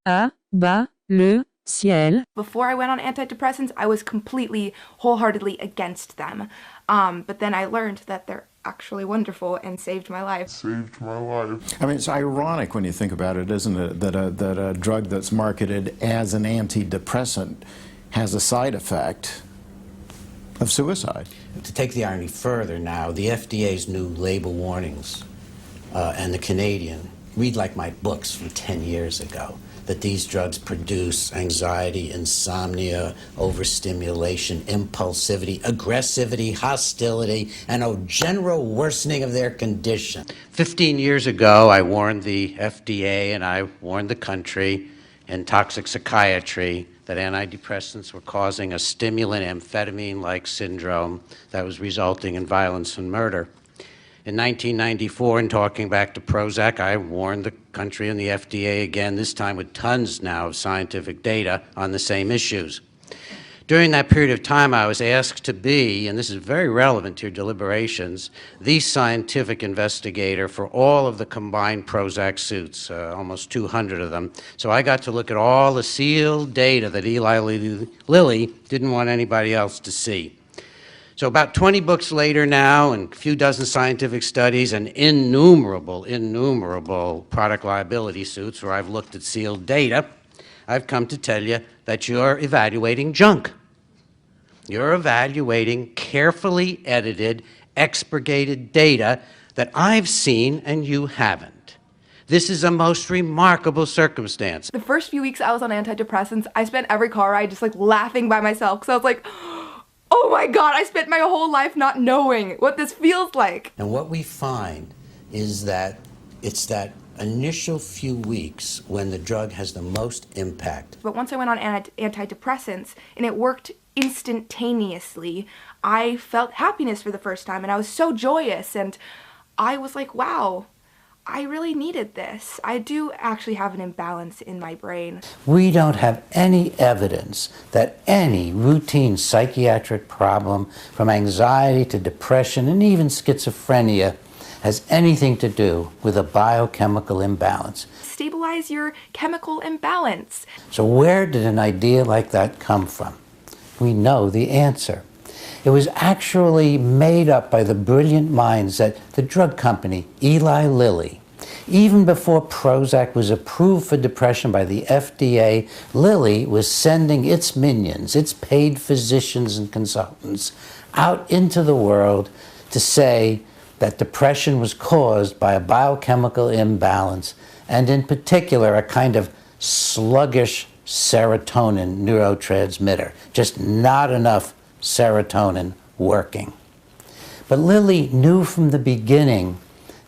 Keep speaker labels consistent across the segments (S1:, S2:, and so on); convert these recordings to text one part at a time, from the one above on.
S1: à-bas-le-ciel.
S2: Before I went on antidepressants, I was completely, wholeheartedly against them. But then I learned that they're actually wonderful and saved my life.
S3: I mean, it's ironic when you think about it, isn't it, that a drug that's marketed as an antidepressant has a side effect of suicide.
S4: To take the irony further now, the FDA's new label warnings and the Canadian read like my books from 10 years ago, that these drugs produce anxiety, insomnia, overstimulation, impulsivity, aggressivity, hostility, and a general worsening of their condition. 15 years ago, I warned the FDA and I warned the country and toxic psychiatry that antidepressants were causing a stimulant amphetamine-like syndrome that was resulting in violence and murder. In 1994, in talking back to Prozac, I warned the country and the FDA again, this time with tons now of scientific data on the same issues. During that period of time, I was asked to be, and this is very relevant to your deliberations, the scientific investigator for all of the combined Prozac suits, almost 200 of them. So I got to look at all the sealed data that Eli Lilly didn't want anybody else to see. So about 20 books later now, and a few dozen scientific studies, and innumerable product liability suits where I've looked at sealed data, I've come to tell you that you're evaluating junk. You're evaluating carefully edited, expurgated data that I've seen and you haven't. This is a most remarkable circumstance.
S2: The first few weeks I was on antidepressants, I spent every car ride just like laughing by myself because I was like, oh my God, I spent my whole life not knowing what this feels like.
S4: And what we find is that it's that initial few weeks when the drug has the most impact.
S2: But once I went on antidepressants and it worked instantaneously, I felt happiness for the first time and I was so joyous and I was like, wow, I really needed this. I do actually have an imbalance in my brain.
S4: We don't have any evidence that any routine psychiatric problem, from anxiety to depression and even schizophrenia, has anything to do with a biochemical imbalance.
S2: Stabilize your chemical imbalance.
S4: So where did an idea like that come from? We know the answer. It was actually made up by the brilliant minds at the drug company, Eli Lilly. Even before Prozac was approved for depression by the FDA, Lilly was sending its minions, its paid physicians and consultants, out into the world to say that depression was caused by a biochemical imbalance, and in particular, a kind of sluggish serotonin neurotransmitter, just not enough serotonin working. But Lilly knew from the beginning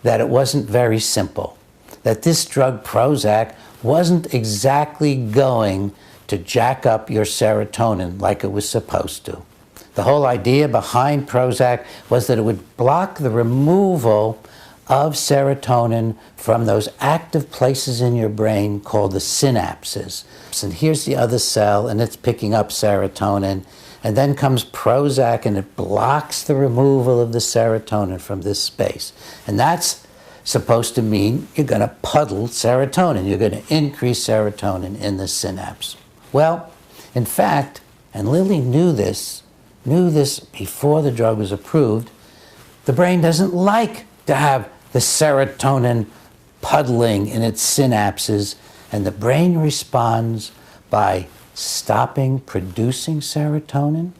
S4: that it wasn't very simple, that this drug Prozac wasn't exactly going to jack up your serotonin like it was supposed to. The whole idea behind Prozac was that it would block the removal of serotonin from those active places in your brain called the synapses. And here's the other cell, and it's picking up serotonin. And then comes Prozac, and it blocks the removal of the serotonin from this space. And that's supposed to mean you're going to puddle serotonin. You're going to increase serotonin in the synapse. Well, in fact, and Lilly knew this before the drug was approved, the brain doesn't like to have the serotonin puddling in its synapses, and the brain responds by stopping producing serotonin.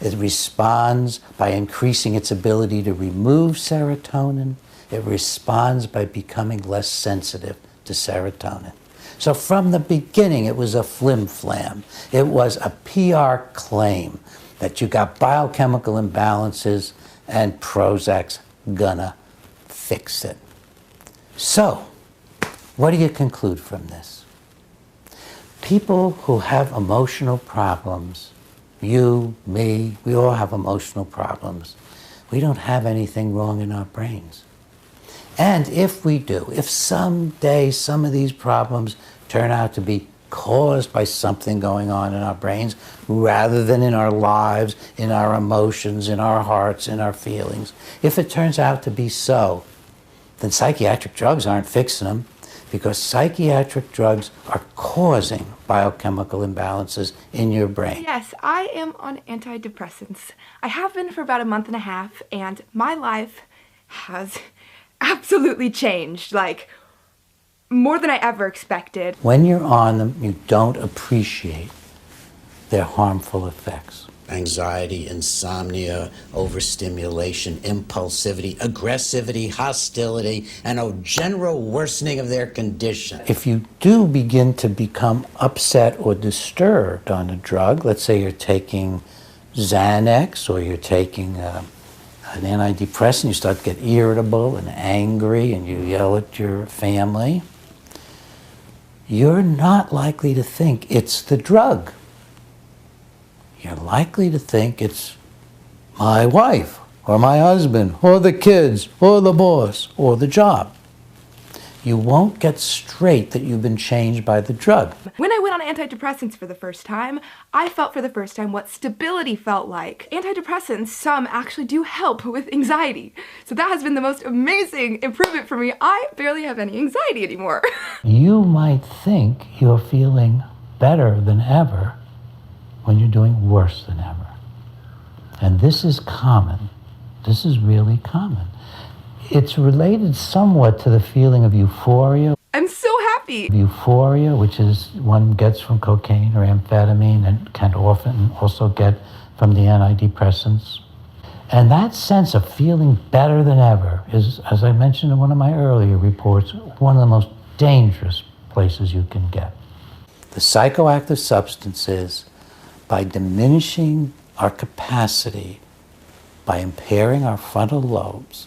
S4: It responds by increasing its ability to remove serotonin. It responds by becoming less sensitive to serotonin. So from the beginning, it was a flim-flam. It was a PR claim that you got biochemical imbalances and Prozac's gonna fix it. So, what do you conclude from this? People who have emotional problems, you, me, we all have emotional problems. We don't have anything wrong in our brains. And if we do, if someday some of these problems turn out to be caused by something going on in our brains rather than in our lives, in our emotions, in our hearts, in our feelings, if it turns out to be so, then psychiatric drugs aren't fixing them. because psychiatric drugs are causing biochemical imbalances in your brain.
S2: Yes, I am on antidepressants. I have been for about a month and a half, and my life has absolutely changed, like, more than I ever expected.
S4: When you're on them, you don't appreciate their harmful effects.
S1: Anxiety, insomnia, overstimulation, impulsivity, aggressivity, hostility, and a general worsening of their condition.
S4: If you do begin to become upset or disturbed on a drug, let's say you're taking Xanax or you're taking an antidepressant, you start to get irritable and angry and you yell at your family, you're not likely to think it's the drug. You're likely to think it's my wife, or my husband, or the kids, or the boss, or the job. You won't get straight that you've been changed by the drug.
S2: When I went on antidepressants for the first time, I felt for the first time what stability felt like. Antidepressants, some actually do help with anxiety. So that has been the most amazing improvement for me. I barely have any anxiety anymore.
S4: You might think you're feeling better than ever when you're doing worse than ever. And this is common. This is really common. It's related somewhat to the feeling of euphoria.
S2: I'm so happy.
S4: Euphoria, which is one gets from cocaine or amphetamine and can often also get from the antidepressants. And that sense of feeling better than ever is, as I mentioned in one of my earlier reports, one of the most dangerous places you can get. The psychoactive substances, by diminishing our capacity, by impairing our frontal lobes,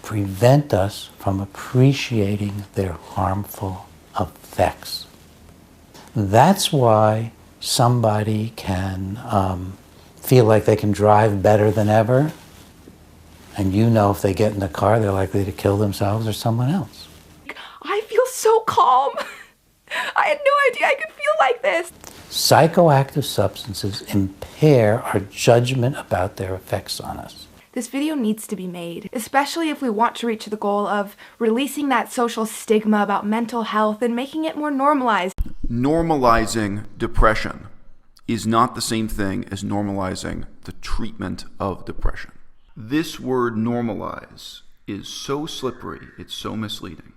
S4: prevent us from appreciating their harmful effects. That's why somebody can feel like they can drive better than ever, and you know if they get in the car, they're likely to kill themselves or someone else.
S2: I feel so calm. I had no idea I could feel like this.
S4: Psychoactive substances impair our judgment about their effects on us.
S2: This video needs to be made, especially if we want to reach the goal of releasing that social stigma about mental health and making it more normalized.
S5: Normalizing depression is not the same thing as normalizing the treatment of depression. This word normalize is so slippery, it's so misleading.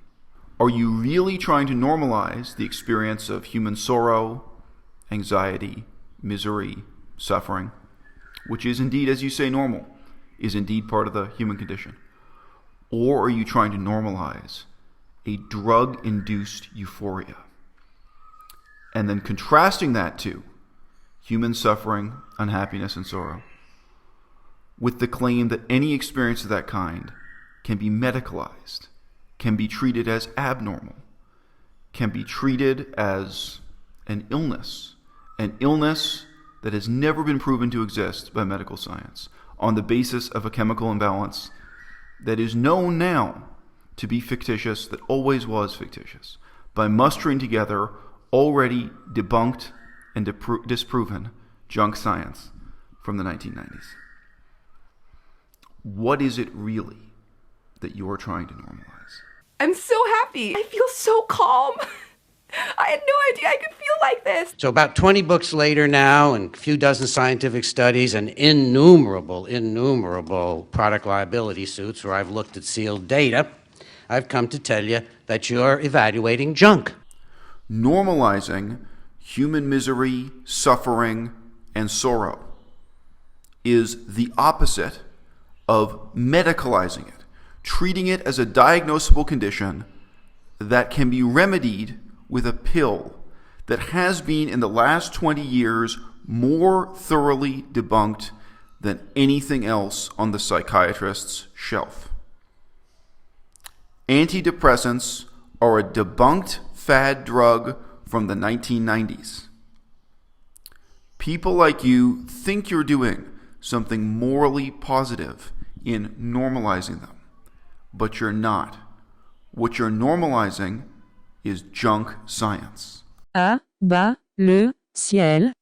S5: Are you really trying to normalize the experience of human sorrow, anxiety, misery, suffering, which is indeed, as you say, normal, is indeed part of the human condition? Or are you trying to normalize a drug-induced euphoria? And then contrasting that to human suffering, unhappiness, and sorrow with the claim that any experience of that kind can be medicalized, can be treated as abnormal, can be treated as an illness that has never been proven to exist by medical science on the basis of a chemical imbalance that is known now to be fictitious, that always was fictitious, by mustering together already debunked and disproven junk science from the 1990s. What is it really that you are trying to normalize?
S2: I'm so happy. I feel so calm. I had no idea I could feel like this.
S1: So about 20 books later now, and a few dozen scientific studies, and innumerable product liability suits where I've looked at sealed data, I've come to tell you that you're evaluating junk.
S5: Normalizing human misery, suffering, and sorrow is the opposite of medicalizing it, treating it as a diagnosable condition that can be remedied with a pill that has been in the last 20 years more thoroughly debunked than anything else on the psychiatrist's shelf. Antidepressants are a debunked fad drug from the 1990s. People like you think you're doing something morally positive in normalizing them, but you're not. What you're normalizing is junk science.
S6: À-bas-le-ciel.